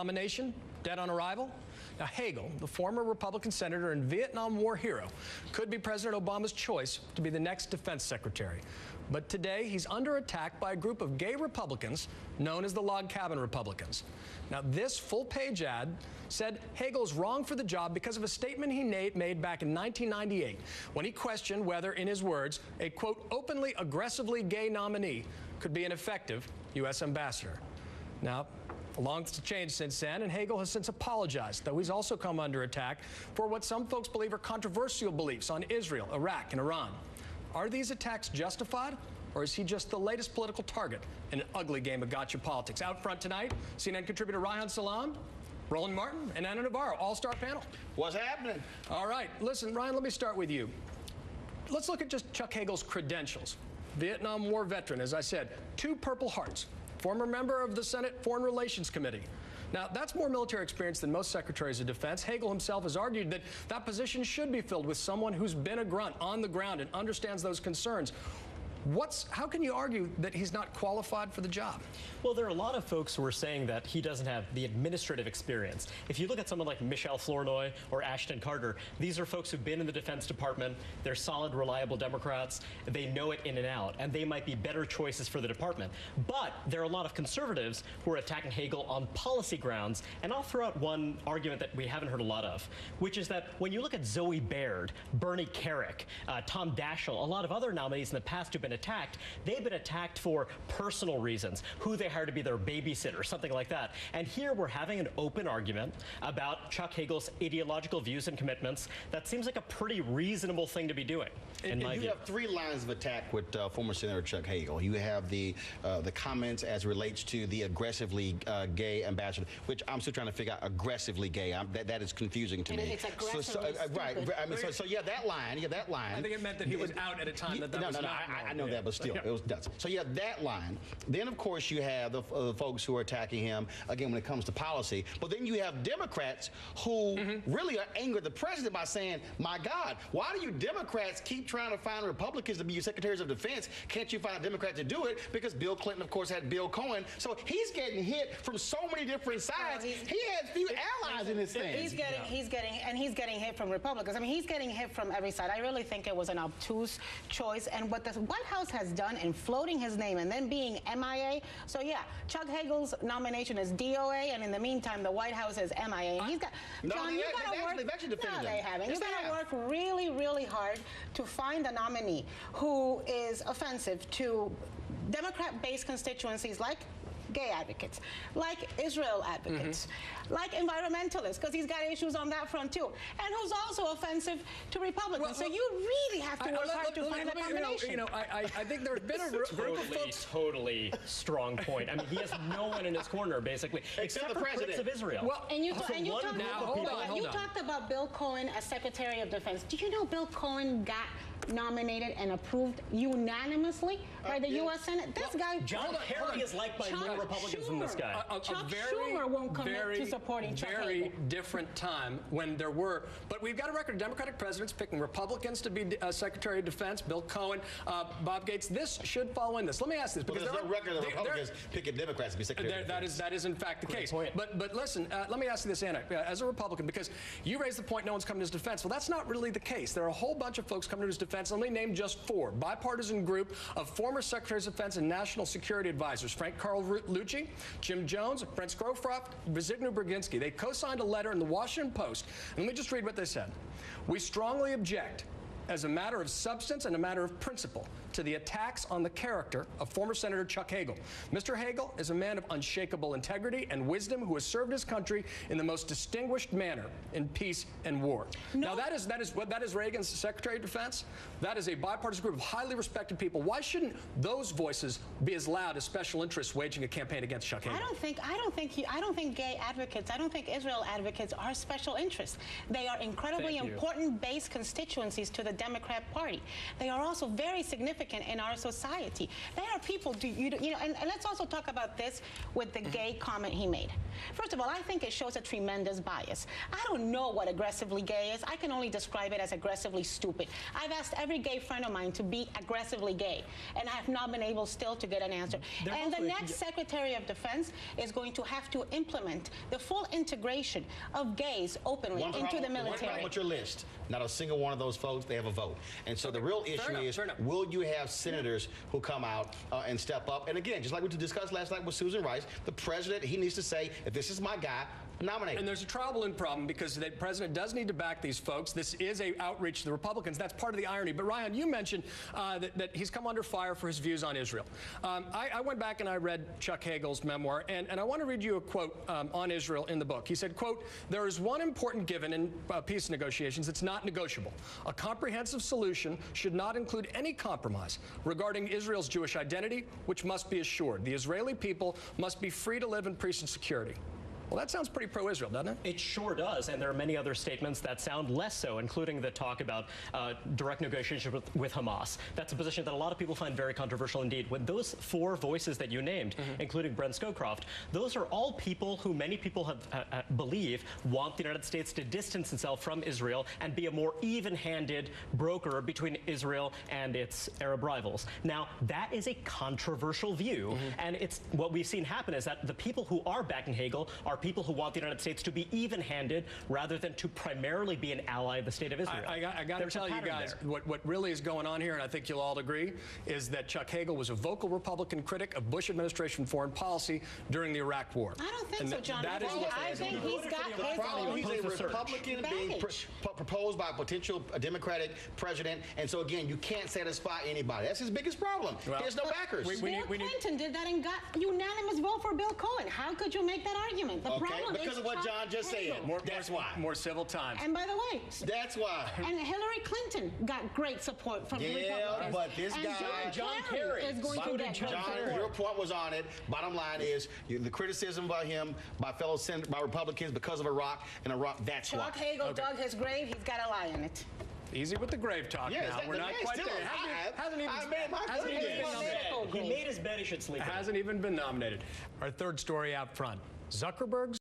Nomination, dead on arrival. Now, Hagel, the former Republican senator and Vietnam War hero, could be President Obama's choice to be the next defense secretary. But today, he's under attack by a group of gay Republicans known as the Log Cabin Republicans. Now, this full-page ad said Hagel's wrong for the job because of a statement he made back in 1998 when he questioned whether, in his words, a, quote, openly, aggressively gay nominee could be an effective U.S. ambassador. Now, a lot's changed since then, and Hagel has since apologized, though he's also come under attack for what some folks believe are controversial beliefs on Israel, Iraq, and Iran. Are these attacks justified, or is he just the latest political target in an ugly game of gotcha politics? Out front tonight, CNN contributor Ryan Salam, Roland Martin, and Anna Navarro, all-star panel. What's happening? All right, listen, Ryan, let me start with you. Let's look at just Chuck Hagel's credentials. Vietnam War veteran, as I said, 2 Purple Hearts, former member of the Senate Foreign Relations Committee. Now, that's more military experience than most secretaries of defense. Hagel himself has argued that that position should be filled with someone who's been a grunt on the ground and understands those concerns. How can you argue that he's not qualified for the job? Well, there are a lot of folks who are saying that he doesn't have the administrative experience. If you look at someone like Michelle Flournoy or Ashton Carter, these are folks who've been in the Defense Department. They're solid, reliable Democrats. They know it in and out, and they might be better choices for the department. But there are a lot of conservatives who are attacking Hagel on policy grounds, and I'll throw out one argument that we haven't heard a lot of, which is that when you look at Zoe Baird, Bernie Carrick, Tom Daschle, a lot of other nominees in the past who've been attacked, they've been attacked for personal reasons, who they hired to be their babysitter, something like that. And here we're having an open argument about Chuck Hagel's ideological views and commitments. That seems like a pretty reasonable thing to be doing, in my view. You have 3 lines of attack with former Senator Chuck Hagel. You have the comments as relates to the aggressively gay ambassador, which I'm still trying to figure out aggressively gay. That is confusing to me. It's aggressively right. I mean, so yeah, that line. Yeah, that line. I think it meant that he was out at a time that was not normal. I know that, but still, it was nuts. So yeah, that line. Then, of course, you have the folks who are attacking him, again, when it comes to policy. But then you have Democrats who really are angry at the president by saying, my God, why do you Democrats keep trying to find Republicans to be your secretaries of defense? Can't you find a Democrat to do it? Because Bill Clinton, of course, had Bill Cohen. So he's getting hit from so many different sides. He has few allies in this thing. He's getting hit from Republicans. I mean, he's getting hit from every side. I really think it was an obtuse choice. And what the White House has done in floating his name and then being MIA. So yeah, Chuck Hagel's nomination is DOA, and in the meantime, the White House is MIA. And he's got, John, you got to work. No, they haven't. You got to work really, really hard to find a nominee who is offensive to Democrat-based constituencies like gay advocates, like Israel advocates, like environmentalists, because he's got issues on that front too, and who's also offensive to Republicans. So you really have to work hard to find a combination. I think there's been a group of folks. Totally strong point. I mean, he has no one in his corner, basically, except for critics of Israel. Well, and you talked about Bill Cohen as Secretary of Defense. Do you know Bill Cohen got nominated and approved unanimously by the U.S. Senate? This guy, John Kerry, is liked by more Republicans than this guy. Chuck Schumer won't commit to supporting Chuck Hagel. Very different time when there were, but we've got a record of Democratic presidents picking Republicans to be Secretary of Defense. Bill Cohen, Bob Gates. This should fall in this. Let me ask this, because there's no record of Republicans picking Democrats to be Secretary of Defense. That is in fact the case. But listen, let me ask you this, Anna, as a Republican, because you raised the point no one's coming to his defense. Well, that's not really the case. There are a whole bunch of folks coming to his defense. Let me name just 4. Bipartisan group of former Secretaries of Defense and National Security Advisors, Frank Carlucci, Jim Jones, Brent Scowcroft, Zbigniew Brzezinski. They co-signed a letter in the Washington Post. And let me just read what they said. We strongly object, as a matter of substance and a matter of principle, to the attacks on the character of former Senator Chuck Hagel. Mr. Hagel is a man of unshakable integrity and wisdom who has served his country in the most distinguished manner in peace and war. Now, that is Reagan's Secretary of Defense. That is a bipartisan group of highly respected people. Why shouldn't those voices be as loud as special interests waging a campaign against Chuck Hagel? I don't think gay advocates, I don't think Israel advocates are special interests. They are incredibly important base constituencies to the Democrat Party. They are also very significant significant in our society. There are people, and let's also talk about this with the gay comment he made. First of all, I think it shows a tremendous bias. I don't know what aggressively gay is. I can only describe it as aggressively stupid. I've asked every gay friend of mine to be aggressively gay, and I have not been able still to get an answer. And the next Secretary of Defense is going to have to implement the full integration of gays openly into the military. One problem with your list. Not a single one of those folks, they have a vote. And so the real issue is, will you have senators who come out and step up? And again, just like we discussed last night with Susan Rice, the president, he needs to say, if this is my guy, nominate. And there's a traveling problem because the president does need to back these folks. This is a outreach to the Republicans. That's part of the irony. But Ryan, you mentioned that he's come under fire for his views on Israel. I went back and I read Chuck Hagel's memoir, and I want to read you a quote on Israel in the book. He said, quote, "There is one important given in peace negotiations. It's not negotiable. A comprehensive solution should not include any compromise regarding Israel's Jewish identity, which must be assured. The Israeli people must be free to live in peace and security." Well, that sounds pretty pro-Israel, doesn't it? It sure does, and there are many other statements that sound less so, including the talk about direct negotiation with Hamas. That's a position that a lot of people find very controversial indeed. When those four voices that you named, including Brent Scowcroft, those are all people who many people have believe want the United States to distance itself from Israel and be a more even-handed broker between Israel and its Arab rivals. Now, that is a controversial view, and it's what we've seen happen is that the people who are backing Hagel are people who want the United States to be even-handed rather than to primarily be an ally of the state of Israel. I got to tell you guys, what really is going on here, and I think you'll all agree, is that Chuck Hagel was a vocal Republican critic of Bush administration foreign policy during the Iraq War. I don't think so, John. I think he's got his own. He's a Republican being proposed by a potential Democratic president, and so again, you can't satisfy anybody. That's his biggest problem. He has no backers. Bill Clinton did that and got unanimous vote for Bill Cohen. How could you make that argument? The problem because of what John just said. That's why. More civil time. And by the way, that's why. And Hillary Clinton got great support from Republicans. Yeah, but this guy, John Kerry, is going to get John, your point was on it. Bottom line is the criticism by him, by fellow by Republicans because of Iraq, and Iraq. That's why. Chuck Hagel dug his grave. He's got a lie in it. Easy with the grave talk now. We're not quite there. He made his bed. He should sleep. Hasn't even been nominated. Our third story out front. Zuckerberg's